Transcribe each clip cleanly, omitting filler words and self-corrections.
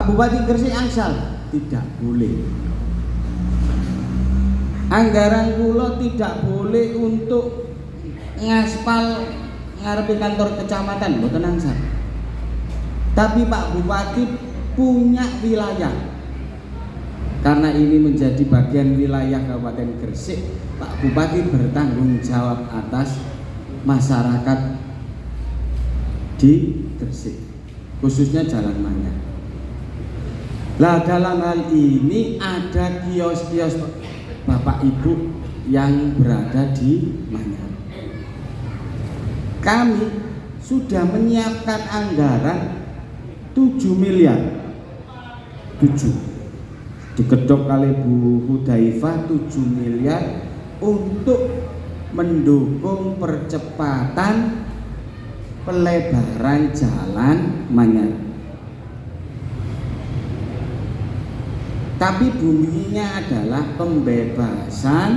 Bupati Gresik angsal tidak boleh. Anggaran kula tidak boleh untuk ngaspal ngarepe kantor kecamatan, mboten angsal. Tapi Pak Bupati punya wilayah. Karena ini menjadi bagian wilayah Kabupaten Gresik, Pak Bupati bertanggung jawab atas masyarakat di Gresik, khususnya Jalan Manyar. Nah, dalam hal ini ada kios-kios Bapak Ibu yang berada di Manyar. Kami sudah menyiapkan anggaran 7 miliar 7 diketok kali Bu Hudaifah 7 miliar untuk mendukung percepatan pelebaran Jalan Manyar. Tapi bunyinya adalah pembebasan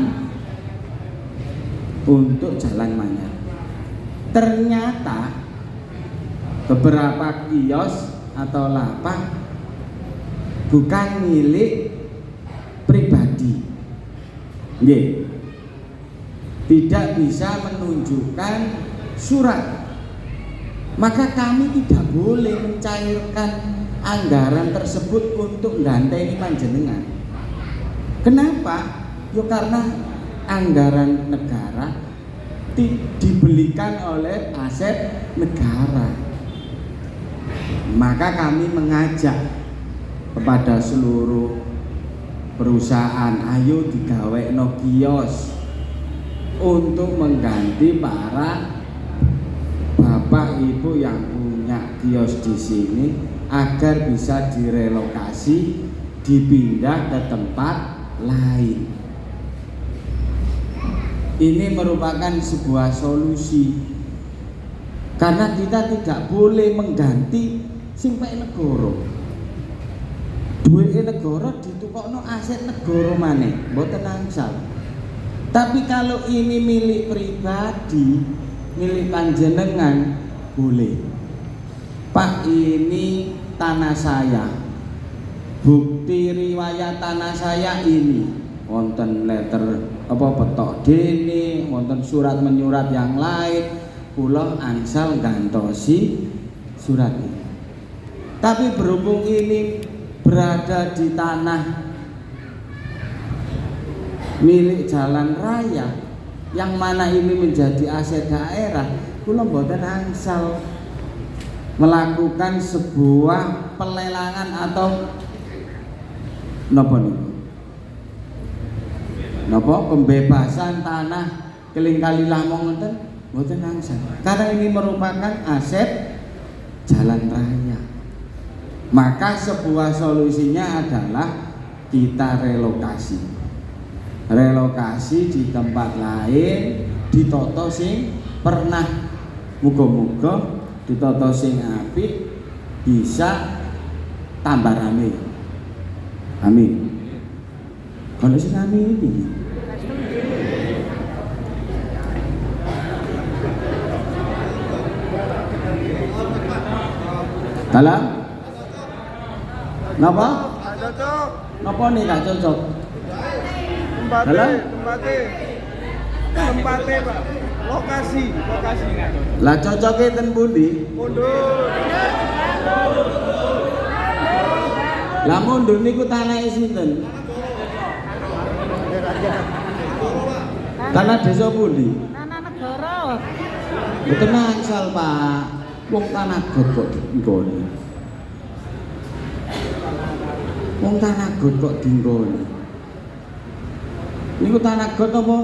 untuk Jalan Manyar. Ternyata beberapa kios atau lapak bukan milik pribadi. Nggih. Tidak bisa menunjukkan surat. Maka kami tidak boleh mencairkan anggaran tersebut untuk ganteni panjenengan. Kenapa? Ya karena anggaran negara dibelikan oleh aset negara. Maka kami mengajak kepada seluruh perusahaan, ayo digawekno kios untuk mengganti para bapak ibu yang punya kios di sini agar bisa direlokasi, dipindah ke tempat lain. Ini merupakan sebuah solusi karena kita tidak boleh mengganti simpai negara. Duit negara ditukokno aset negara maneh, mboten angsal. Tapi kalau ini milik pribadi, milik panjenengan, boleh. Pak, ini tanah saya. Bukti riwayat tanah saya ini. Wonten letter apa petok dene, wonten surat menyurat yang lain. Kula angsal gantosi surat ini. Tapi berhubung ini berada di tanah milik jalan raya yang mana ini menjadi aset daerah, kula mboten angsal melakukan sebuah pelelangan atau napa niku? Napa pembebasan tanah keling kali lamong ngoten mboten angsal. Karena ini merupakan aset jalan raya. Maka sebuah solusinya adalah kita relokasi. Relokasi di tempat lain, ditoto sing pernah, muga-muga ditoto sing apik, bisa tambah rame. Amin. Kalau sing amin ini dalam napa? Cocok. Napa nih gak cocok? Tempatnya Pak, lokasi nggak cocok. Lah cocoknya ten pundi? Mundur. Lah mundur niku tanah sinten? Tanah desa pundi? Tanah negara. Mboten angsal, Pak. Wong tanah got kok dinggoni. Wong tanah got kok dinggoni. Niku tanah got apa?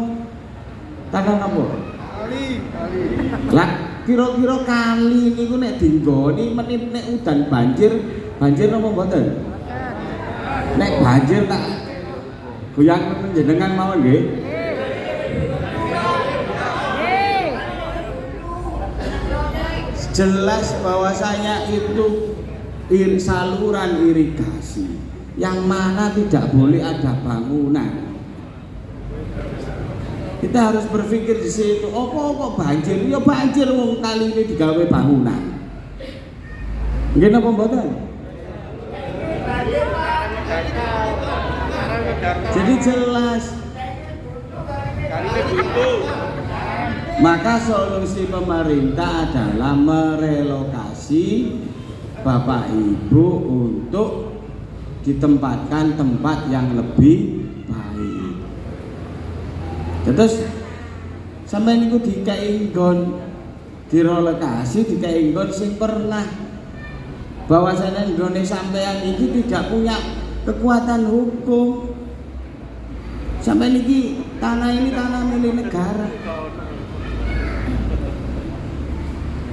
Tanah apa? Kali. Lah kira-kira kali niku nek dinggoni menit nek udan banjir napa mboten? Nek banjir tak goyang panjenengan mawon nggih. Jelas bahwasanya itu saluran irigasi yang mana tidak boleh ada bangunan. Kita harus berpikir di situ. Apa banjir? Ya banjir wong kali ini digawe bangunan. Nggih napa mboten? Jadi jelas. Kali ini buntu. Maka solusi pemerintah adalah merelokasi Bapak Ibu untuk ditempatkan tempat yang lebih baik. Terus sampai niku dikai nggon direlokasi dikai nggon sing pernah bahwasanya nggone sampean iki tidak punya kekuatan hukum. Sampai niki tanah ini tanah milik negara.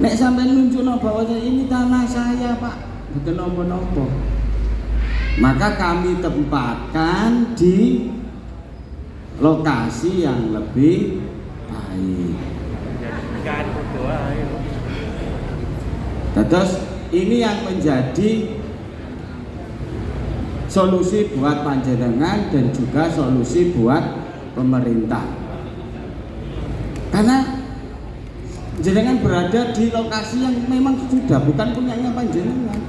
Nek sampai nunjukno bahwa ini tanah saya, Pak, bukan nopo-nopo. Maka kami tempatkan di lokasi yang lebih baik. Terus ini yang menjadi solusi buat panjenengan dan juga solusi buat pemerintah. Karena jenengan berada di lokasi yang memang sudah bukan punyanya panjenengan.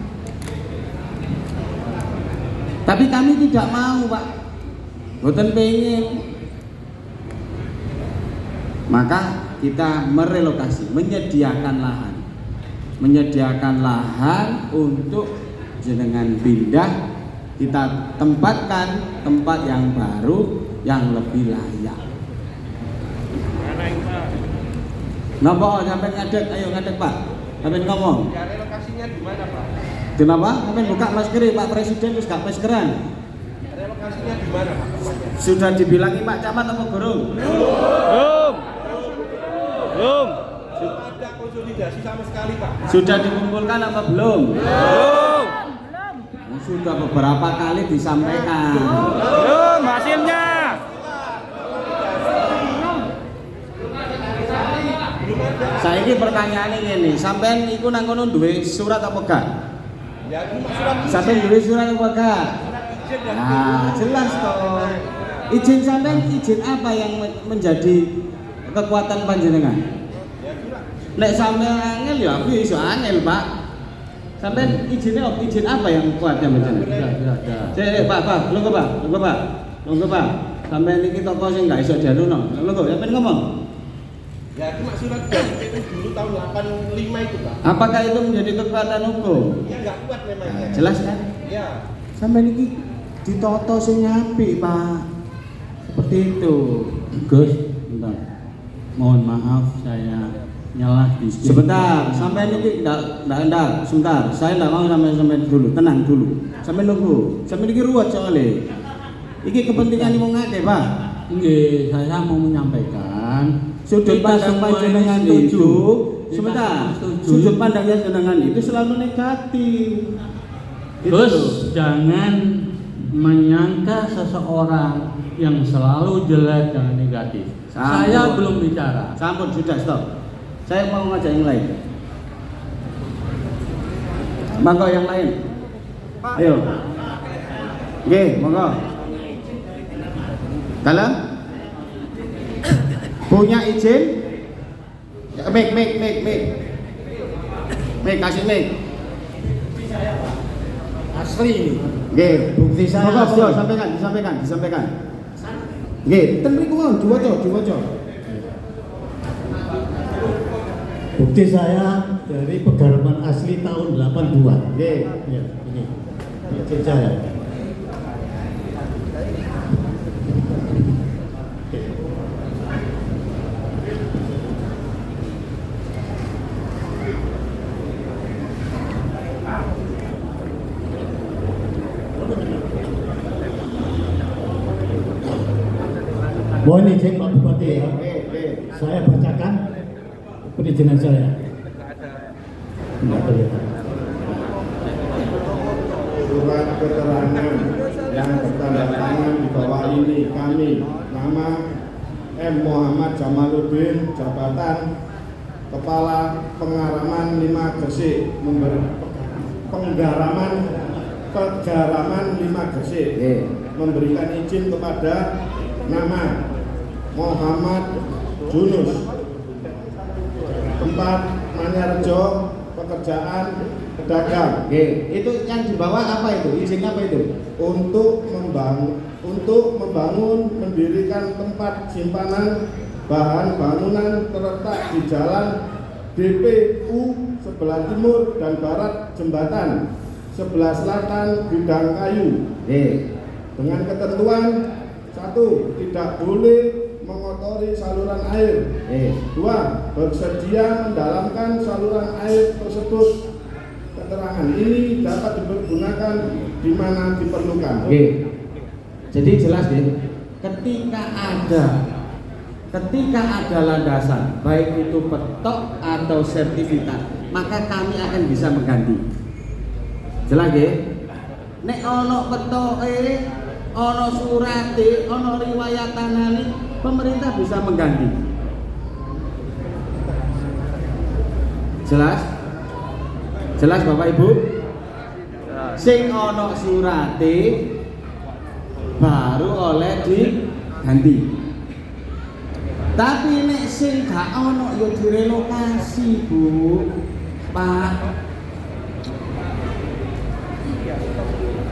Tapi kami tidak mau, Pak. Boten pengen. Maka kita merelokasi, menyediakan lahan untuk jenengan pindah, kita tempatkan tempat yang baru yang lebih layak. Napa sampai ngadeg, ayo ngadeg Pak. Sampai ngomong. Ya relokasinya di mana, Pak? Kenapa? Sampai buka masker Pak Presiden wis gak maskeran. Relokasinya di mana, Pak? Sudah dibilangi Pak Camat apa belum? Belum. Ada konsolidasi sama sekali, Pak. Sudah dikumpulkan apa belum? Belum. Sudah beberapa kali disampaikan. Belum hasilnya. Saya ini pertanyaannya ini, sampean iku nang kono duwe surat apa gak? Ya, cuma surat Sampean duwe surat apa gak? izin dan Nah, jelas toh. Izin sampean izin apa yang menjadi kekuatan panjenengan? ya surat. Nek sampean angel ya aku iso angel, Pak. Sampean izinnya izin apa yang kuat ya panjenengan? Cek, Pak, lungguh Pak. Sampean iki toko sing gak iso dianuno. Lungguh, sampean ngomong. Ya cuma surat dari itu dulu tahun 85 itu, Pak. Apakah itu menjadi kekuatan hukum? Ya nggak kuat memang. Nah, jelas kan? Ya. Sampai ini ditoto sing apik, Pak. Seperti itu. Gus, bentar. Mohon maaf saya nyalah di sini. Sebentar, sampai ini enggak, sebentar. Saya enggak mau sampai dulu, tenang dulu. Sampai nunggu. Sampai ini ruwet soalnya. Iki kepentingan mau ngake, Pak. Nggih, saya mau menyampaikan Sudut kita pandang semua panjenengan ini itu, setuju. sebentar. Kita setuju. Sudut pandang panjenengan itu selalu negatif. Gitu Gus, loh. jangan menyangka seseorang yang selalu jelek dan negatif. Sampun. Saya belum bicara. Sampun, sudah stop. Saya mau ngajak yang lain. Monggo yang lain. Ayo. Nggih, monggo. Dalam punya izin? Mik. Mik, kasih mik. Asli. Nggih, Bukti saya monggo, asli. disampaikan. Nggih, ten mriku mau diwaca. Bukti saya dari Pegarman asli tahun 82. Nggih. Ya, ini. Bukti saya. Mohon izin Pak Bupati ya. Saya bacakan perizinan saya. Tidak kelihatan. Surat keterangan yang bertanda tangan di bawah ini kami, nama M. Muhammad Jamaluddin, jabatan Kepala Pengaraman 5 Gresik, Pegaraman 5 Gresik, memberikan izin kepada nama Muhammad Junus, tempat Manyarjo, pekerjaan pedagang Itu yang di bawah apa itu? Izin apa itu? untuk membangun mendirikan tempat simpanan bahan bangunan terletak di jalan DPU sebelah timur dan barat jembatan, sebelah selatan bidang kayu. Dengan ketentuan: 1. Tidak boleh mengotori saluran air. 2. Bersedia mendalamkan saluran air tersebut. Keterangan ini dapat dipergunakan di mana diperlukan. Jadi jelas deh, ketika ada landasan, baik itu petok atau sertifikat, maka kami akan bisa mengganti. Jelas deh. Nek ono petoke, ono surate, ono riwayat tanane, pemerintah bisa mengganti. Jelas? Jelas Bapak Ibu? Sing ono surate baru oleh diganti. Tapi nek sing gak ono yo direlokasi, Bu. Pak.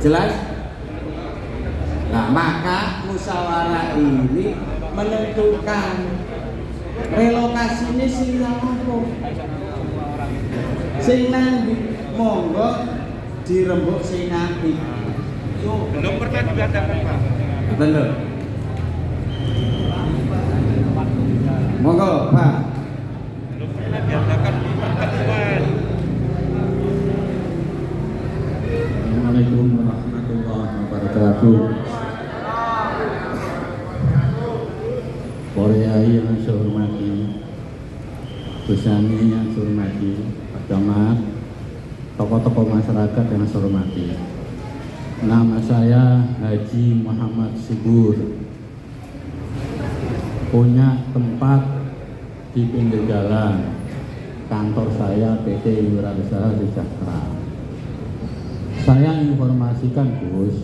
Jelas? Nah, maka musyawarah ini menentukan relokasi ini sing apa? Sing nanti monggo dirembuk sing nanti. Belum pernah diadakan, Pak. Betul. Monggo, Pak. Belum pernah diadakan di pertemuan. Assalamualaikum warahmatullahi wabarakatuh. Para yai yang saya hormati, Gusani yang saya hormati, Pak Camat, tokoh-tokoh masyarakat yang saya hormati. Nama saya Haji Muhammad Subur. Punya tempat di pinggir jalan. Kantor saya PT Wirausaha Sejahtera. Saya informasikan, Gus,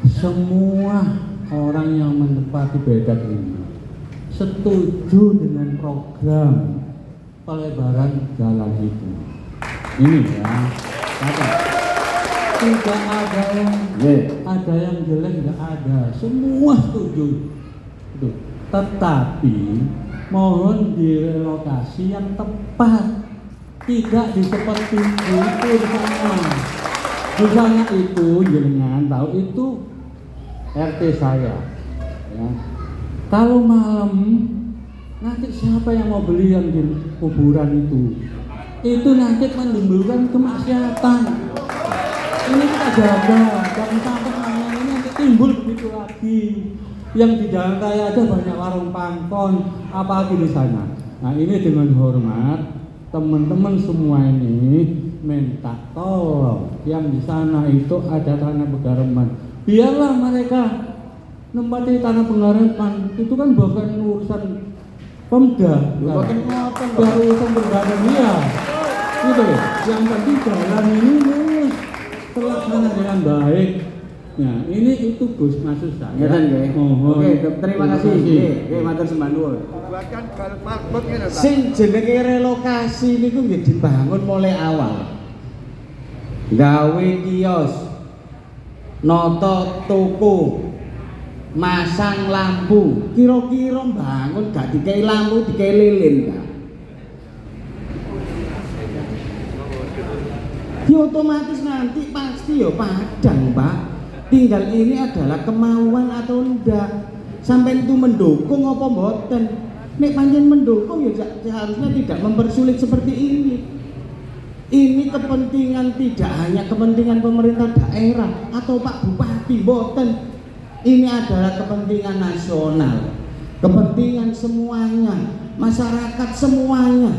semua orang yang menempati bedak ini setuju dengan program pelebaran jalan itu. Ini ya, tidak ada yang jelek, tidak ada, semua setuju. Tetapi mohon direlokasi yang tepat, tidak di seperti itu di sana. Di sana itu jenengan tahu itu RT saya. Ya. Kalau malam nanti siapa yang mau beli yang di kuburan itu? Itu nanti menimbulkan kemaksiatan. Ini kita jaga, jangan sampai namanya ini nanti timbul begitu lagi. Yang di jalan raya aja banyak warung pangkon, apalagi di sana. Nah ini dengan hormat teman-teman semua ini minta tolong yang di sana itu ada tanah penggaraman. Biarlah mereka nempati tanah penggaraman, itu kan bukan urusan Pemda, bukan urusan berbadan dia. Gitu ya. Yang penting jalan ini lurus, terlaksana dengan baik. Nah, ini itu Gus maksud saya. Oke, terima kasih. Oke, matur sembah nuwun. Sing jenenge relokasi niku nggih dibangun mulai awal. Gawe kios, noto toko, masang lampu. Kira-kira bangun gak dikai lampu, dikai lilin kan? Ya otomatis nanti pasti ya padang, Pak. Tinggal ini adalah kemauan atau enggak. Sampai itu mendukung apa mboten. Nek pancen mendukung ya seharusnya tidak mempersulit seperti ini. Ini kepentingan tidak hanya kepentingan pemerintah daerah atau Pak Bupati, mboten. Ini adalah kepentingan nasional. Kepentingan semuanya, masyarakat semuanya.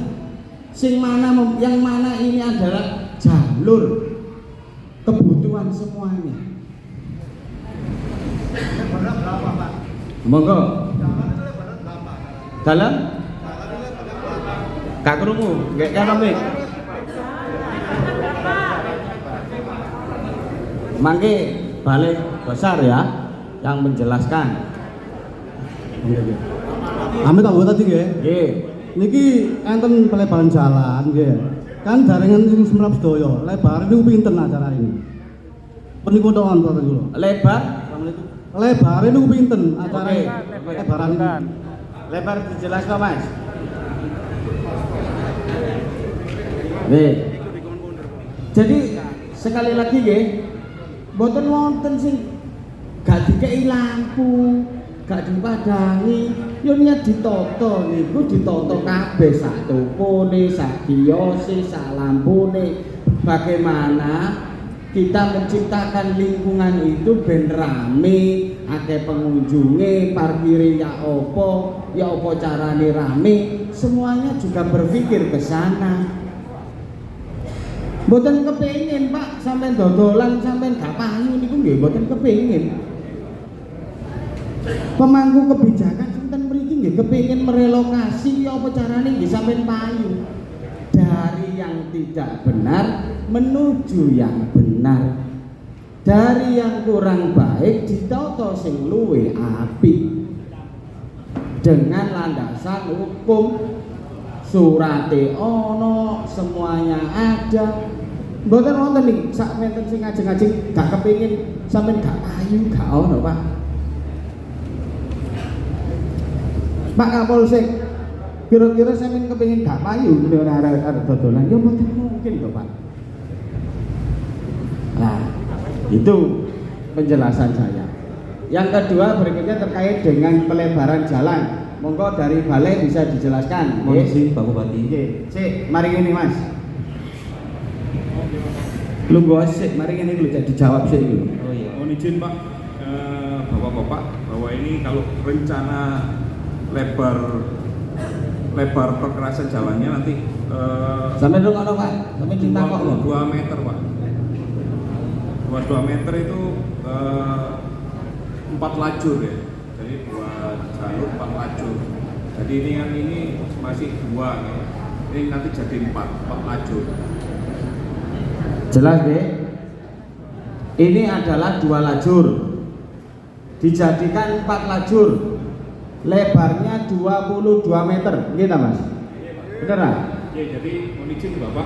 Yang mana ini adalah jalur kebutuhan semuanya. Monggo. Dalam? Gak krungu, gak ekonomik. Mangke balik besar ya yang menjelaskan. Amit tak buat tadi nggih. Nggih. Niki enten pelebaran jalan nggih. kan jaringan sing semrap sedaya. Lebar niku pinten acara ini? Peniku toan Bapak kula. Lebar, Assalamualaikum. Lebar niku pinten acara Oke. lebaran ini? lebar dijelaskan Mas. Nih. Jadi sekali lagi nggih, mboten wonten sing gak dikei lampu, gak dipadangi, yo niat ditata niku ditata kabeh sak topone, sak kiose, sak lampune. Bagaimana kita menciptakan lingkungan itu ben rame, akeh pengunjunge, parkire ya apa carane rame, semuanya juga berpikir ke sana. Mboten kepengin Pak sampean dodolan sampean gak payu niku nggih mboten kepengin. Pemangku kebijakan sinten mriki nggih kepengin merelokasi ya apa carane nggih sampean payu. Dari yang tidak benar menuju yang benar. Dari yang kurang baik ditata sing luwih apik. Dengan landasan hukum, surate ono, semuanya ada. Mboten wonten nih sak menten sing ajeng-ajeng gak kepengin sampean gak payu gak ono, Pak. Pak Kapolsek, kira-kira sampean kepengin gak payu ada dodolan ya mboten mungkin to, Pak. Nah, itu penjelasan saya. Yang kedua berikutnya terkait dengan pelebaran jalan. Monggo dari balai bisa dijelaskan. Mohon izin Pak Bupati. Nggih, sik, mari ngene Mas. Lu gua sik, mari ngene dulu dijawab sik dulu. Oh iya. Mohon izin Pak, Bapak-bapak, bahwa ini kalau rencana lebar perkerasan jalannya nanti Sampai dulu ngono Pak, sampai cinta kok lho. 2 meter Pak. 2 meter itu 4 lajur ya. Jadi 2 jalur 4 lajur. Jadi ini masih 2 ya. Ini nanti jadi 4 lajur. Jelas deh. Ini adalah 2 lajur. Dijadikan 4 lajur. Lebarnya 22 meter, gitu Mas? Bener lah? Ya, jadi mohon izin Bapak,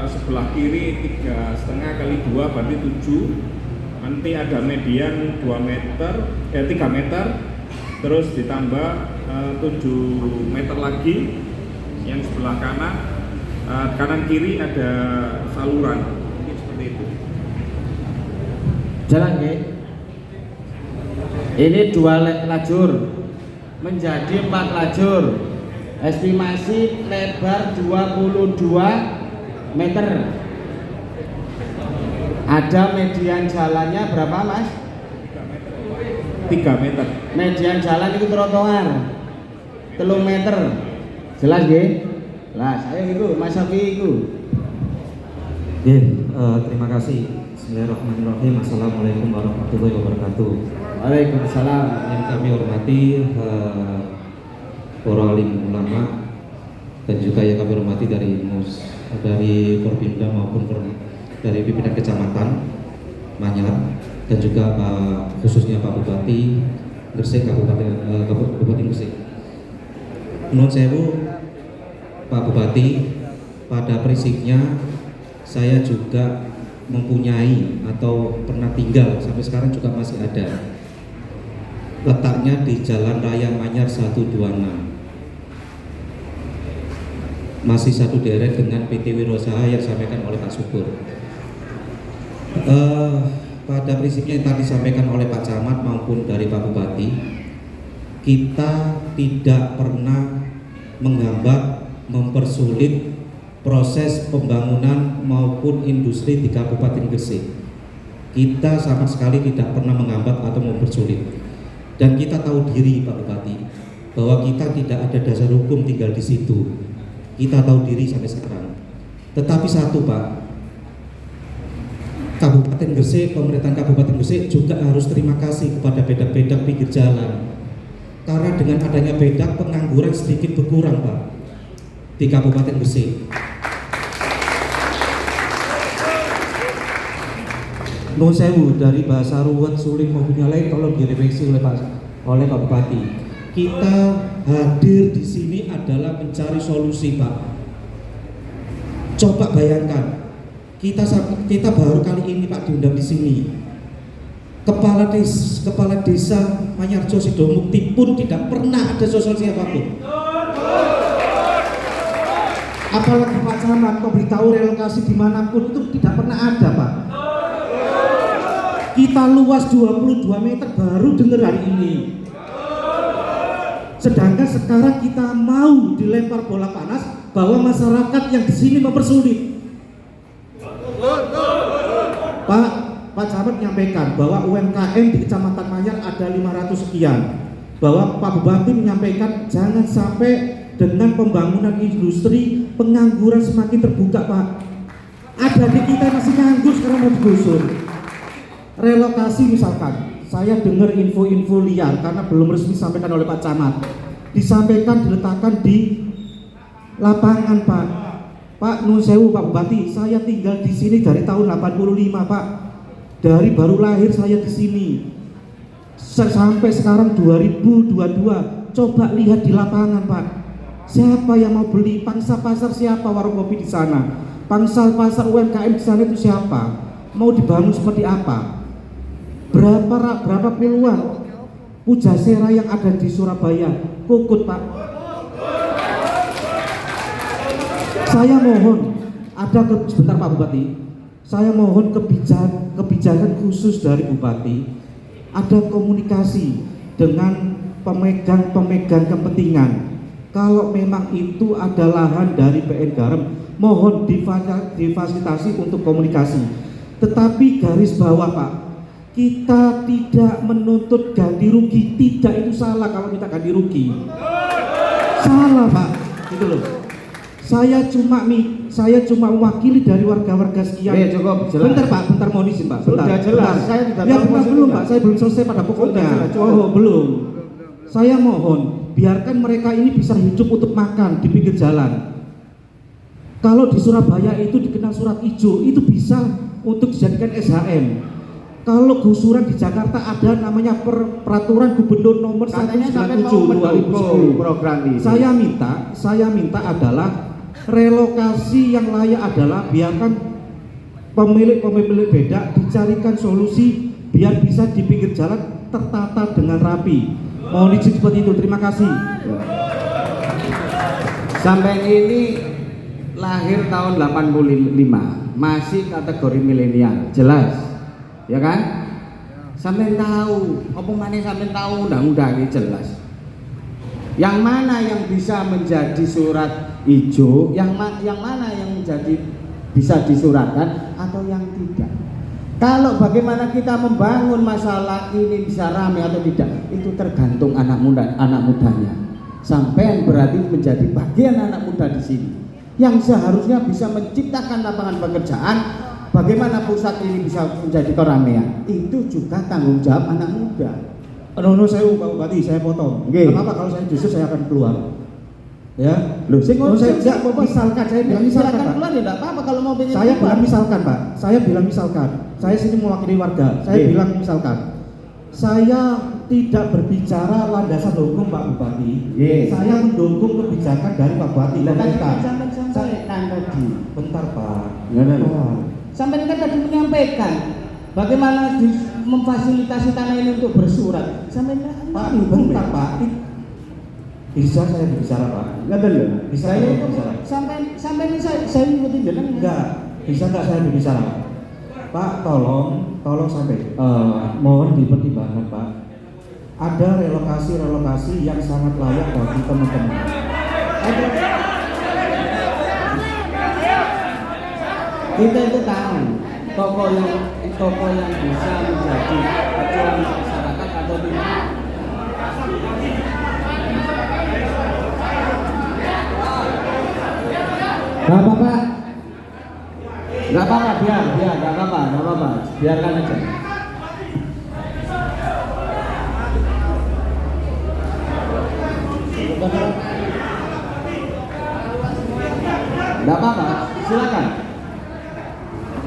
sebelah kiri 3,5 kali 2 berarti 7. Nanti ada median 2 meter, 3 meter, terus ditambah 7 meter lagi. Yang sebelah kanan kiri ada saluran, ini seperti itu. Jalan deh. Ini 2 lajur menjadi 4 lajur. Estimasi lebar 22 meter. Ada median jalannya berapa Mas? 3 meter. Median jalan itu trotoar 3 meter. Jelas nggih? Lah saya itu Mas Safi itu. Terima kasih. Bismillahirrahmanirrahim. Assalamualaikum warahmatullahi wabarakatuh. Waalaikumsalam. Yang kami hormati para alim ulama dan juga yang kami hormati dari Forbimda maupun dari pimpinan kecamatan Manyar dan juga khususnya Pak Bupati Gresik, Kabupaten Gresik. Menurut saya Pak Bupati, pada prinsipnya saya juga mempunyai atau pernah tinggal sampai sekarang juga masih ada. Letaknya di Jalan Raya Manyar 126. Masih satu deret dengan PT Wirausaha yang disampaikan oleh Pak Subur. Pada prinsipnya yang tadi disampaikan oleh Pak Camat maupun dari Pak Bupati, kita tidak pernah menghambat, mempersulit proses pembangunan maupun industri di Kabupaten Gresik. Kita sama sekali tidak pernah menghambat atau mempersulit. Dan kita tahu diri Pak Bupati bahwa kita tidak ada dasar hukum tinggal di situ. Kita tahu diri sampai sekarang. Tetapi satu Pak, Kabupaten Gresik, pemerintahan Kabupaten Gresik juga harus terima kasih kepada bedak-bedak pinggir jalan. Karena dengan adanya bedak, pengangguran sedikit berkurang Pak di Kabupaten Gresik. Nuwun sewu, dari bahasa ruwet, sulit maupun yang lain tolong direvisi oleh Pak Bupati. Kita hadir di sini adalah mencari solusi Pak. Coba bayangkan, kita baru kali ini Pak diundang di sini. Kepala desa Manyarjo Sidomukti pun tidak pernah ada sosok siapapun. Apalagi Pak Camat memberitahu relokasi dimanapun itu tidak pernah ada, Pak. Kita luas 22 meter baru dengar hari ini. Sedangkan sekarang kita mau dilempar bola panas bahwa masyarakat yang di sini mempersulit. Pak Camat menyampaikan bahwa UMKM di Kecamatan Manyar ada 500 sekian. Bahwa Pak Bupati menyampaikan jangan sampai dengan pembangunan industri pengangguran semakin terbuka, Pak. Ada di kita masih nganggur sekarang mau digusur. Relokasi misalkan, saya dengar info-info liar karena belum resmi disampaikan oleh Pak Camat. Disampaikan diletakkan di lapangan, Pak. Pak Nun Sewu, Pak Bupati, saya tinggal di sini dari tahun 85, Pak. Dari baru lahir saya di sini. Sampai sekarang 2022. Coba lihat di lapangan, Pak. Siapa yang mau beli? Pangsa pasar siapa warung kopi di sana? Pangsa pasar UMKM di sana itu siapa? Mau dibangun seperti apa? Berapa puluhan pujasera yang ada di Surabaya kukut, Pak. Saya mohon sebentar Pak Bupati. Saya mohon kebijakan khusus dari Bupati. Ada komunikasi dengan pemegang kepentingan. Kalau memang itu ada lahan dari PN Garam, mohon difasilitasi untuk komunikasi. Tetapi garis bawah, Pak, kita tidak menuntut ganti rugi. Tidak, itu salah kalau kita ganti rugi. Salah, Pak. Gitu loh. Saya cuma mewakili dari warga-warga sekian. Cukup jelas. Bentar Pak, bentar mohon izin Pak. Bentar. Sudah jelas. Saya tidak Ya tahu bentar belum Pak, saya belum selesai pada pokoknya. Oh belum. Saya mohon biarkan mereka ini bisa hidup untuk makan di pinggir jalan. Kalau di Surabaya itu dikenal surat hijau, itu bisa untuk dijadikan SHM. Kalau gusuran di Jakarta ada namanya peraturan gubernur nomor 197 2010 program ini. Saya minta adalah relokasi yang layak adalah biarkan pemilik bedak dicarikan solusi biar bisa di pinggir jalan tertata dengan rapi. Mohon izin seperti itu. Terima kasih. Sampai ini lahir tahun 85, masih kategori milenial, jelas, ya kan? Sampai tahu, apa mana sampai tahu undang-undang ini jelas. Yang mana yang bisa menjadi surat hijau, yang mana yang menjadi bisa disuratkan atau yang tidak. Kalau bagaimana kita membangun masalah ini bisa ramai atau tidak, itu tergantung anak mudanya. Sampai berarti menjadi bagian anak muda di sini yang seharusnya bisa menciptakan lapangan pekerjaan. Bagaimana pusat ini bisa menjadi keramaian, itu juga tanggung jawab anak muda. Saya Pak Bupati, saya potong. Okay. Kenapa kalau saya justru saya akan keluar? Ya, Loh, misalkan saya bilang misalkan Pak. Keluar, ya enggak apa-apa kalau mau pengen Saya keluar. bilang misalkan Pak, saya bilang misalkan. Saya sini mewakili warga. Saya bilang misalkan. Saya tidak berbicara landasan hukum Pak Bupati. Saya mendukung kebijakan dari Pak Bupati. Bentar Pak. Sampai kan tadi menyampaikan bagaimana memfasilitasi tanah ini untuk bersurat. Sampai Pak, bentar Pak. Bisa saya berbicara Pak? Enggak dulu. Bisa saya berbicara? Sampai ini saya ikutin jalan. Enggak. Bisa enggak saya berbicara? Pak, tolong sampai. Mohon dipertimbangkan Pak. Ada relokasi yang sangat layak bagi teman-teman. Kita itu tahu toko yang bisa menjadi acuan masyarakat atau tidak. Gak apa-apa, biar, gak apa-apa, biarkan aja. Gak apa-apa, silakan.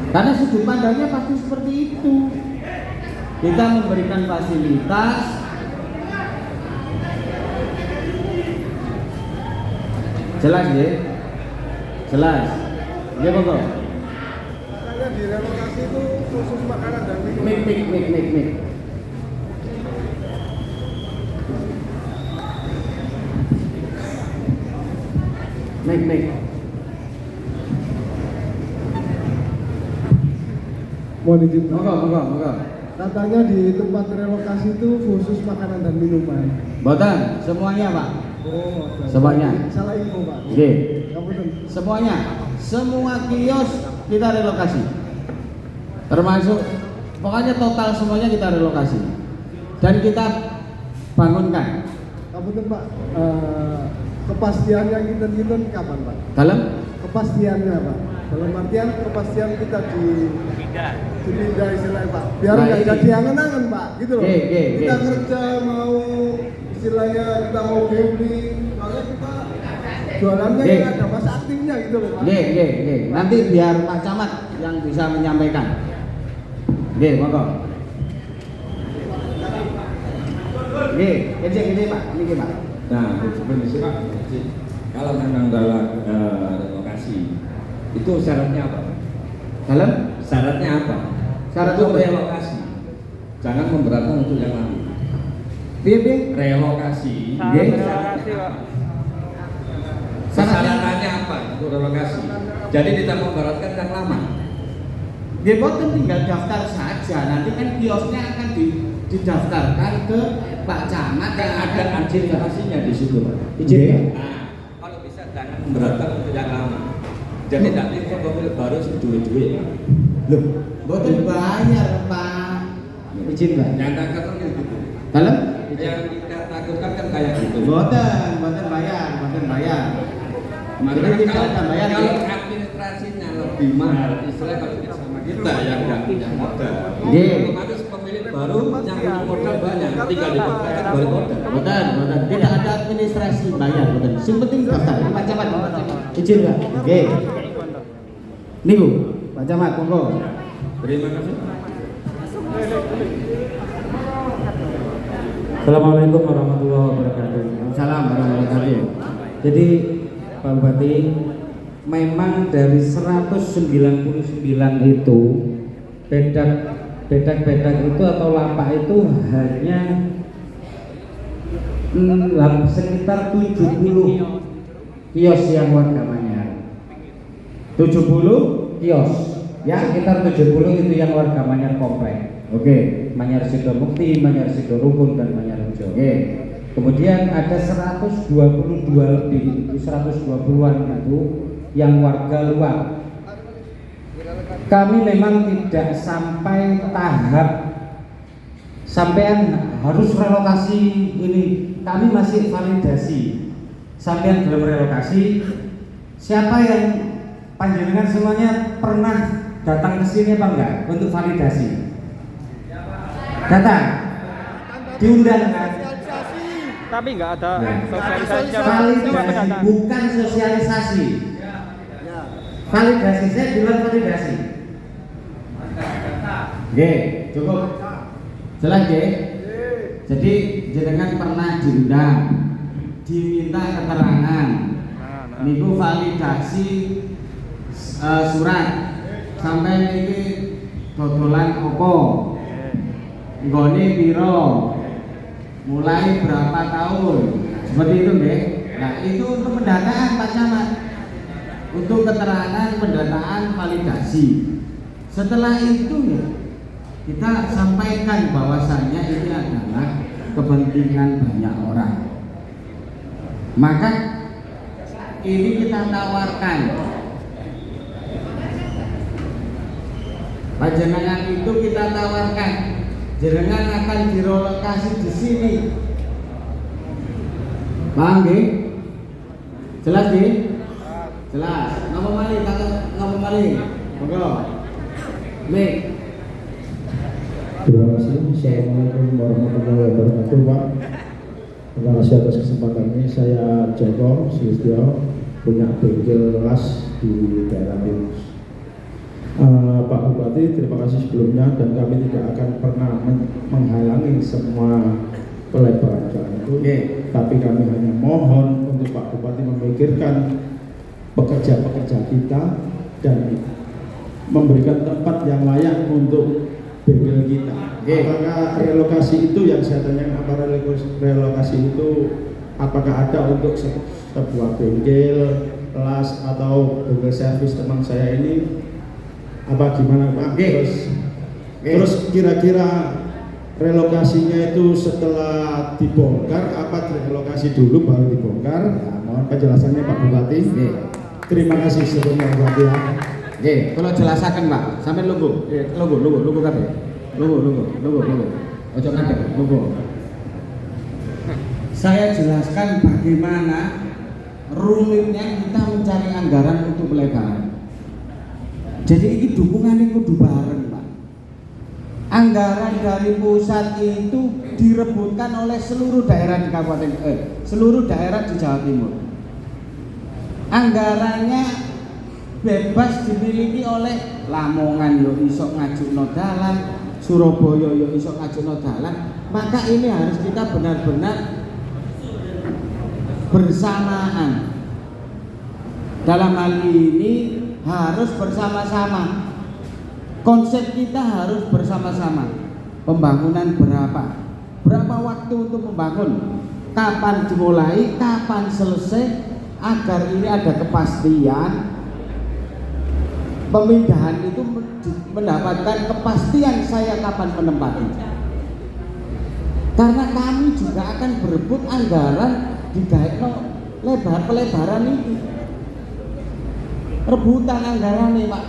Karena sudut pandangnya pasti seperti itu. Kita memberikan fasilitas, jelas ya, jelas. Nggih, monggo. Katanya direlokasi itu khusus makanan dan minuman. Mik. Mik. Mohon izin. Monggo. Katanya di tempat relokasi itu khusus makanan dan minuman. Boten, semuanya, Pak. Oh, Semuanya. salah info, Pak. Nggih. Ngapunten. Semuanya, semua kios kita relokasi. Termasuk pokoknya total semuanya kita relokasi. Dan kita bangunkan. Ngapunten, Pak. Kepastiannya kita kapan, Pak? Dalam Kepastiannya, Pak. Dalam artian kepastian kita dipindah istilahnya, Pak. Biar Nah, nggak ini. jadi angen-angen, Pak. Gitu loh. Kita kerja mau istilahnya kita mau gambling, makanya kita jualannya Nggih. kan ada masa aktifnya gitu loh, Pak. Nggih. Nanti biar Pak Camat yang bisa menyampaikan. Nggih, monggo. Nggih, ini Pak, ini Pak. Nah, permisi Pak. Kalau memang dalam relokasi, itu syaratnya apa? Dalam Syaratnya apa? Syarat untuk apa? relokasi. Jangan memberatkan untuk yang lain. piye? Relokasi. Nggih. Persyaratannya apa untuk relokasi? Jadi tidak memberatkan yang lama. Nggih, boten tinggal daftar saja. Nanti kan kiosnya akan didaftarkan ke Pak Camat Kan ada administrasinya di situ, Pak. Izin. Nah, kalau bisa jangan memberatkan untuk yang lama. Jadi nanti pemilik baru duit-duit. Loh, boten bayar, Pak. Izin, Pak. Yang takut kan gitu. Dalam Yang kita takutkan kan kayak gitu. boten bayar. Makanya Jadi tidak akan bayar. kalau administrasinya lebih mahal, istilah kalau kita sama kita yang nggak punya modal. Nggih. Otomatis pemilik baru yang punya modal banyak, tinggal diberikan baru modal. Boten. Tidak ada administrasi bayar, boten. Sing penting daftar Pak Camat. Izin, Pak. Nggih. Niku, Pak Camat, monggo. Terima kasih. Assalamualaikum warahmatullahi wabarakatuh. Salam warahmatullahi wabarakatuh. Jadi Pak Bupati, memang dari 199 itu bedak itu atau lapak itu hanya sekitar 70 kios yang warga Manyar. 70 Kios ya, sekitar 70 itu yang warga Manyar komplek. Oke. Manyar Sidomukti, Manyar Sidorukun, dan Manyar Rejo. Oke. Kemudian ada 122 lebih, 120-an itu yang warga luar. Kami memang tidak sampai tahap sampean harus relokasi ini. Kami masih validasi. Sampean belum relokasi. Siapa yang panjenengan semuanya pernah datang ke sini apa enggak untuk validasi? Datang. Diundang kan? Tapi nggak ada Nah, sosialisasi. validasi bukan sosialisasi. Validasi, saya bilang validasi. Oke, cukup. Jelas, nggih? Jadi jenengan pernah diundang, diminta keterangan. Niku validasi surat. Sampai niki dodolan opo? Nggone piro? Mulai berapa tahun? Seperti itu, nggih. Nah, itu untuk pendataan Pak Camat. Untuk keterangan pendataan validasi. Setelah itu ya kita sampaikan bahwasannya ini adalah kepentingan banyak orang. Maka ini kita tawarkan. Panjenengan itu kita tawarkan. Jenengan akan direlokasi di sini. Paham nggih? Jelas nggih? Jelas. Ngapa malih? Ngapa malih? Monggo. Mik. Terima kasih. Assalamualaikum warahmatullahi wabarakatuh, Pak. Terima kasih atas kesempatan ini. Saya Joko Sulistyo, punya bengkel las di daerah Pinus. Pak Bupati, terima kasih sebelumnya, dan kami tidak akan pernah menghalangi semua pelebaran jalan itu. Tapi kami hanya mohon untuk Pak Bupati memikirkan pekerja-pekerja kita dan memberikan tempat yang layak untuk bengkel kita. Apakah relokasi itu yang saya tanyakan, apakah relokasi itu apakah ada untuk sebuah bengkel, kelas atau bengkel servis teman saya ini, apa gimana Pak? Terus kira-kira relokasinya itu setelah dibongkar apa relokasi dulu baru dibongkar? Nah, mohon penjelasannya Pak Bupati. Terima kasih sebelumnya Pak Bupati. Oke, kalau jelasakan Pak, sampai logo kabeh. Logo. Ojo ngadeg, logo. Saya jelaskan bagaimana rumitnya kita mencari anggaran untuk pelebaran. Jadi ini dukungannya kudu bareng Pak. Anggaran dari pusat itu direbutkan oleh seluruh daerah di seluruh daerah di Jawa Timur. Anggarannya bebas dimiliki oleh Lamongan yo iso ngajukno dalan, Surabaya yo iso ngajukno dalan. Maka ini harus kita benar-benar bersamaan. Dalam hal ini harus bersama-sama. Konsep kita harus bersama-sama. Pembangunan berapa waktu untuk membangun, kapan dimulai, kapan selesai, agar ini ada kepastian. Pemindahan itu mendapatkan kepastian saya kapan menempati. Karena kami juga akan berebut anggaran di pelebaran ini. Rebutan anggaran nih Pak.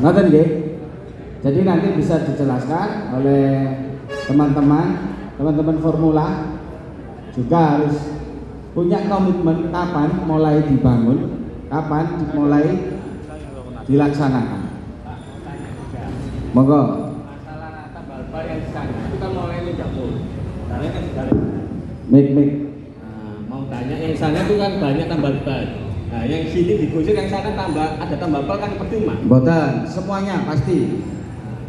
Ngoten nggih. Jadi nanti bisa dijelaskan oleh teman-teman formula, juga harus punya komitmen kapan mulai dibangun, kapan mulai dilaksanakan. Monggo. Masalah tambal ban yang di sana kita mulai ini dapur. Karena kan sudah Mik. mau tanya yang sana itu kan banyak tambal ban. Nah, yang sini digusur, yang sana ada tambal ban kan percuma. Mboten, semuanya pasti.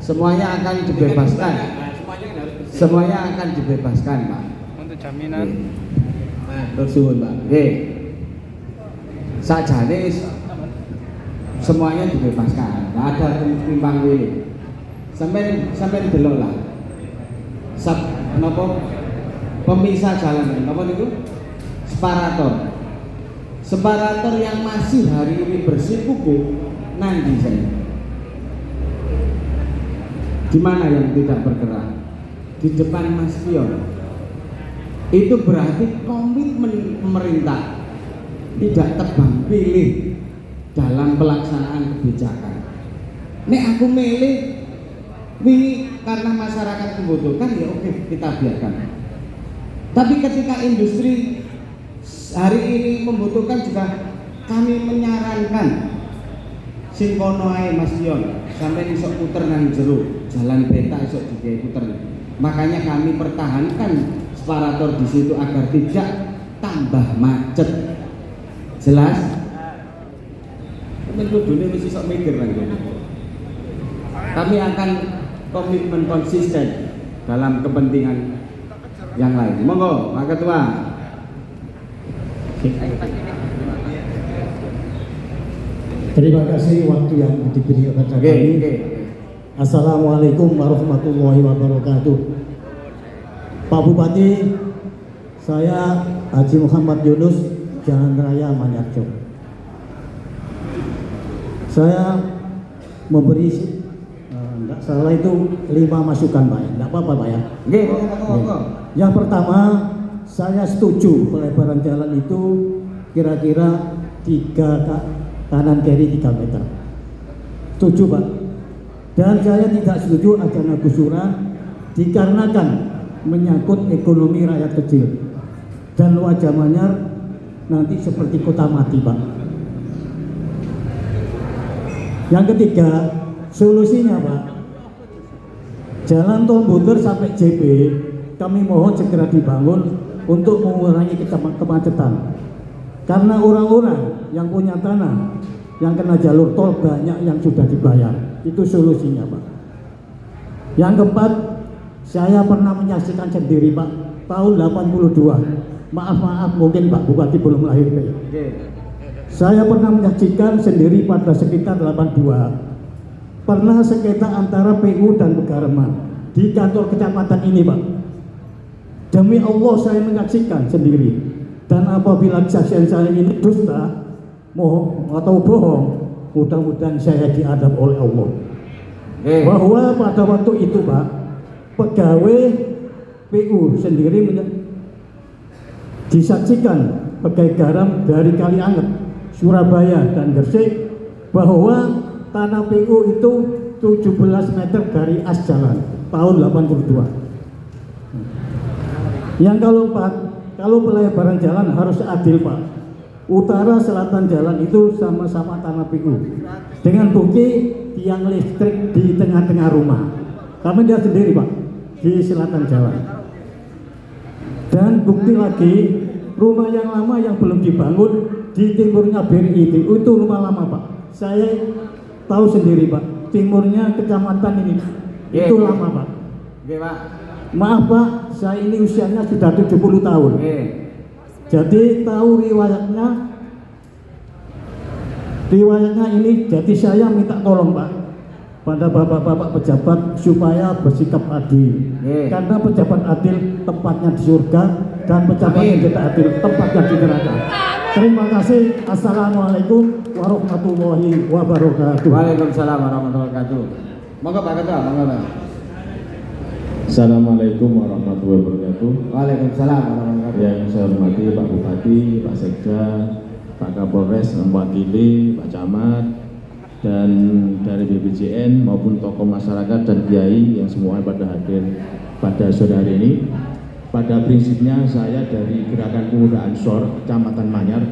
Semuanya akan dibebaskan. Semuanya akan dibebaskan, Pak. Untuk jaminan. Nah, tersuwun, Pak. Nggih. Sakjane semuanya dibebaskan. Enggak ada timbang wilih. Sampai delok lah. Napa pemisah jalan napa niku? Separator yang masih hari ini bersikukuh nanti saya. Di mana yang tidak bergerak? Di depan Mas Pion. Itu berarti komitmen pemerintah tidak tebang pilih dalam pelaksanaan kebijakan. Nek aku milih ini karena masyarakat membutuhkan, ya oke, kita biarkan. Tapi ketika industri hari ini membutuhkan juga, kami menyarankan Sinkono ae Mas Dion, sampai isok puter nang jero jalan peta isok digawe puter. Makanya kami pertahankan separator di situ agar tidak tambah macet. Jelas? Temen kudune wis isok mikir nang kene. Kami akan komitmen konsisten dalam kepentingan yang lain. Monggo, Pak Ketua. Terima kasih waktu yang diberi kepada kami. Assalamualaikum warahmatullahi wabarakatuh. Pak Bupati, saya Haji Muhammad Yunus, Jalan Raya Manyarjo. Saya memberi enggak salah itu 5 masukan Pak. Enggak apa-apa Pak ya. Yang pertama, saya setuju pelebaran jalan itu kira-kira 3 kanan kiri 3 meter. Setuju Pak. Dan saya tidak setuju adanya gusuran dikarenakan menyangkut ekonomi rakyat kecil dan wajah Manyar nanti seperti kota mati Pak. Yang ketiga, solusinya Pak, jalan tol Bunder sampai JP kami mohon segera dibangun untuk mengurangi kemacetan. Karena orang-orang yang punya tanah yang kena jalur tol banyak yang sudah dibayar. Itu solusinya Pak. Yang keempat, saya pernah menyaksikan sendiri Pak, tahun 82. Maaf mungkin Pak Bupati belum lahir Pak. Saya pernah menyaksikan sendiri pada sekitar 82. Pernah sengketa antara PU dan Pegareman di kantor kecamatan ini, Pak. Demi Allah saya menyaksikan sendiri. Dan apabila kesaksian saya ini dusta atau bohong, mudah-mudahan saya diadab oleh Allah. Bahwa pada waktu itu, Pak, pegawai PU sendiri disaksikan pegawai garam dari Kalianget, Surabaya dan Gresik bahwa tanah PU itu 17 meter dari as jalan tahun 82. Yang kalau pelebaran jalan harus adil, Pak. Utara selatan jalan itu sama-sama tanah PU. Dengan bukti tiang listrik di tengah-tengah rumah. Kami lihat sendiri, Pak, di selatan jalan. Dan bukti lagi, rumah yang lama yang belum dibangun di timurnya BRI itu rumah lama, Pak. Saya tahu sendiri, Pak. Timurnya kecamatan ini itu lama, Pak. Pak. Maaf, Pak, saya ini usianya sudah 70 tahun. Jadi tahu riwayatnya ini, jadi saya minta tolong, Pak, pada bapak-bapak pejabat supaya bersikap adil. Karena pejabat adil tempatnya di surga dan pejabat yang tidak adil tempatnya di neraka. Terima kasih. Assalamualaikum warahmatullahi wabarakatuh. Waalaikumsalam warahmatullahi wabarakatuh. Monggo Pak Ketua, monggo Pak. Assalamualaikum warahmatullahi wabarakatuh. Waalaikumsalam warahmatullahi wabarakatuh. Yang saya hormati Pak Bupati, Pak Sekda, Pak Kapolres, mewakili Pak Camat, dan dari BPJN maupun tokoh masyarakat dan kiai yang semua pada hadir pada sore hari ini. Pada prinsipnya saya dari Gerakan Pemuda Ansor Kecamatan Manyar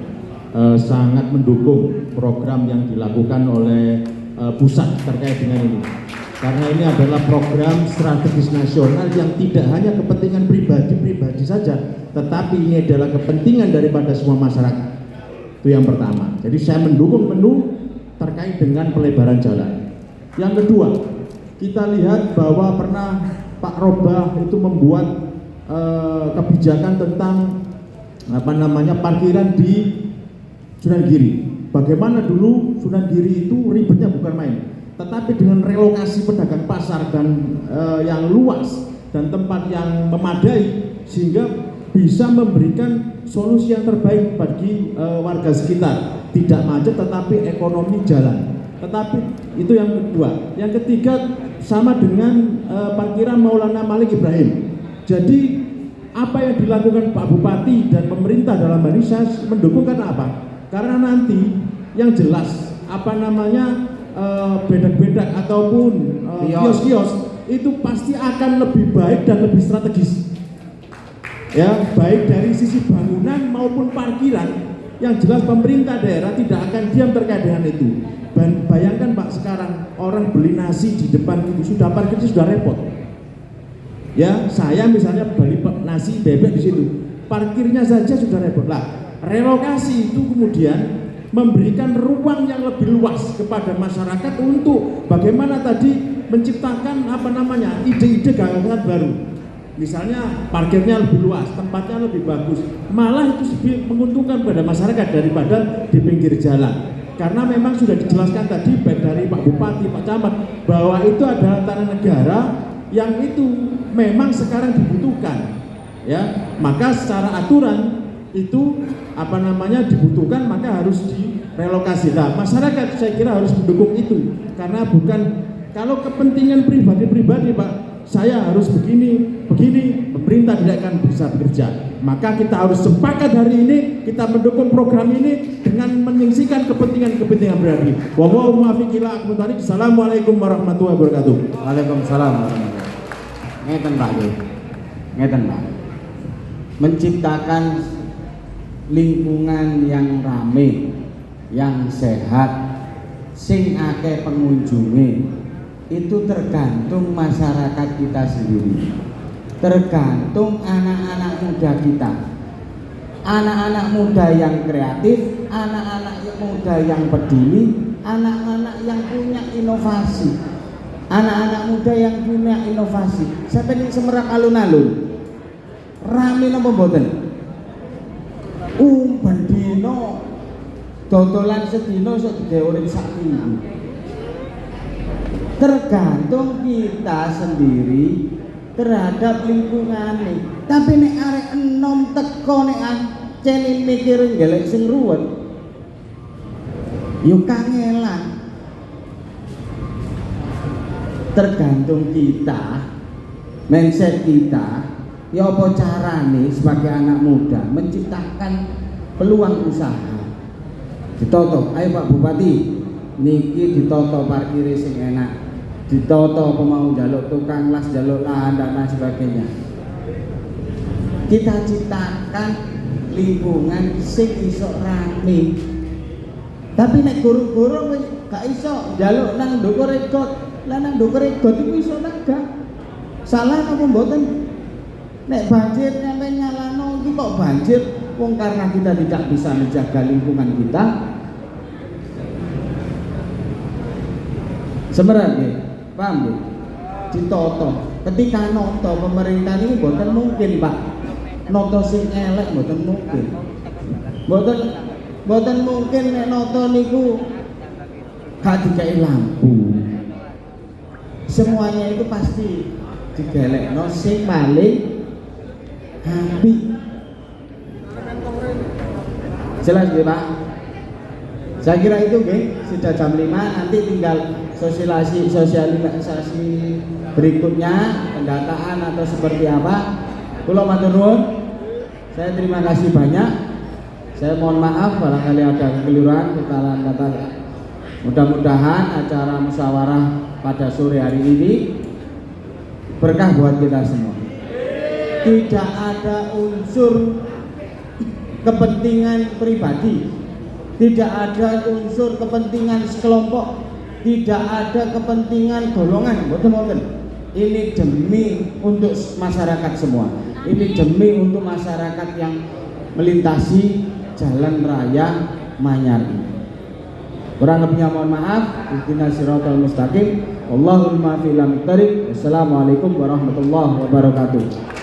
sangat mendukung program yang dilakukan oleh pusat terkait dengan ini. Karena ini adalah program strategis nasional yang tidak hanya kepentingan pribadi saja, tetapi ini adalah kepentingan daripada semua masyarakat. Itu yang pertama. Jadi saya mendukung penuh terkait dengan pelebaran jalan. Yang kedua, kita lihat bahwa pernah Pak Robah itu membuat kebijakan tentang parkiran di Sunan Giri. Bagaimana dulu Sunan Giri itu ribetnya bukan main. Tetapi dengan relokasi pedagang pasar dan yang luas dan tempat yang memadai, sehingga bisa memberikan solusi yang terbaik bagi warga sekitar. Tidak macet tetapi ekonomi jalan. Tetapi itu yang kedua. Yang ketiga sama dengan parkiran Maulana Malik Ibrahim. Jadi apa yang dilakukan Pak Bupati dan pemerintah dalam hal ini saya mendukung karena apa? Karena nanti yang jelas bedak-bedak ataupun kios-kios itu pasti akan lebih baik dan lebih strategis. Ya, baik dari sisi bangunan maupun parkiran. Yang jelas pemerintah daerah tidak akan diam terkait dengan itu. Bayangkan Pak, sekarang orang beli nasi di depan itu sudah parkir sudah repot. Ya, saya misalnya beli nasi bebek di situ, parkirnya saja sudah repot. Lah, relokasi itu kemudian memberikan ruang yang lebih luas kepada masyarakat untuk bagaimana tadi menciptakan ide-ide gagasan baru. Misalnya parkirnya lebih luas, tempatnya lebih bagus, malah itu lebih menguntungkan pada masyarakat daripada di pinggir jalan. Karena memang sudah dijelaskan tadi baik dari Pak Bupati, Pak Camat, bahwa itu adalah tanah negara yang itu memang sekarang dibutuhkan. Ya, maka secara aturan itu dibutuhkan, maka harus direlokasi. Nah, masyarakat saya kira harus mendukung itu, karena bukan kalau kepentingan pribadi Pak, saya harus begini, pemerintah tidak akan bisa bekerja. Maka kita harus sepakat hari ini, kita mendukung program ini dengan menyingsikan kepentingan pribadi. Wallahu muwaffiq ila aqwamit thoriq. Assalamualaikum warahmatullahi wabarakatuh. Waalaikumsalam warahmatullahi wabarakatuh. Ngeten Pak. Menciptakan lingkungan yang rame, yang sehat, sing akeh pengunjunge, itu tergantung masyarakat kita sendiri, tergantung anak-anak muda kita, anak-anak muda yang kreatif, anak-anak muda yang peduli, anak-anak yang punya inovasi, anak-anak muda yang punya inovasi. Sampai ning Semerak alun-alun rame napa mboten? Bandino dodolan sedina iso digawe urip sak minggu. Tergantung kita sendiri terhadap lingkungan nih. Tapi nek arek enom teko nek cene mikir golek sing ruwet, yo kangelan. Tergantung kita, mindset kita, ya apa carane sebagai anak muda menciptakan peluang usaha. Ditoto, ayo Pak Bupati, niki ditoto parkir sing enak, ditoto pemau jaluk tukang las, jaluk lahan dan lain sebagainya. Kita ciptakan lingkungan sing iso rame. Tapi nek guru-guru gak iso jaluk nang ndoko rekod. Lah nang ndoko rekod iku iso gak. Salah apa mboten? Nek banjir nyampe nyalano iki kok banjir wong karena kita tidak bisa menjaga lingkungan kita. Sebenarnya, paham nggih? Ditoto. Ketika noto pemerintah ini mboten mungkin, Pak. Noto sing elek mboten mungkin. Mboten mungkin nek noto niku gak dikai lampu. Semuanya itu pasti digelekno sing paling apik. Jelas nggih, Pak? Saya kira itu nggih, sudah jam 5, nanti tinggal sosialisasi berikutnya, pendataan atau seperti apa. Kula matur nuwun. Saya terima kasih banyak. Saya mohon maaf barangkali ada kekeliruan, kesalahan kata. Mudah-mudahan acara musyawarah pada sore hari ini berkah buat kita semua. Tidak ada unsur kepentingan pribadi, tidak ada unsur kepentingan sekelompok, tidak ada kepentingan golongan. Betul-betul. Ini demi untuk masyarakat semua. Ini demi untuk masyarakat yang melintasi jalan raya Manyar ini. Kurang lebihnya mohon maaf. Ihdinas siratal mustaqim. Allahumma fil amiq. Wassalamualaikum warahmatullahi wabarakatuh.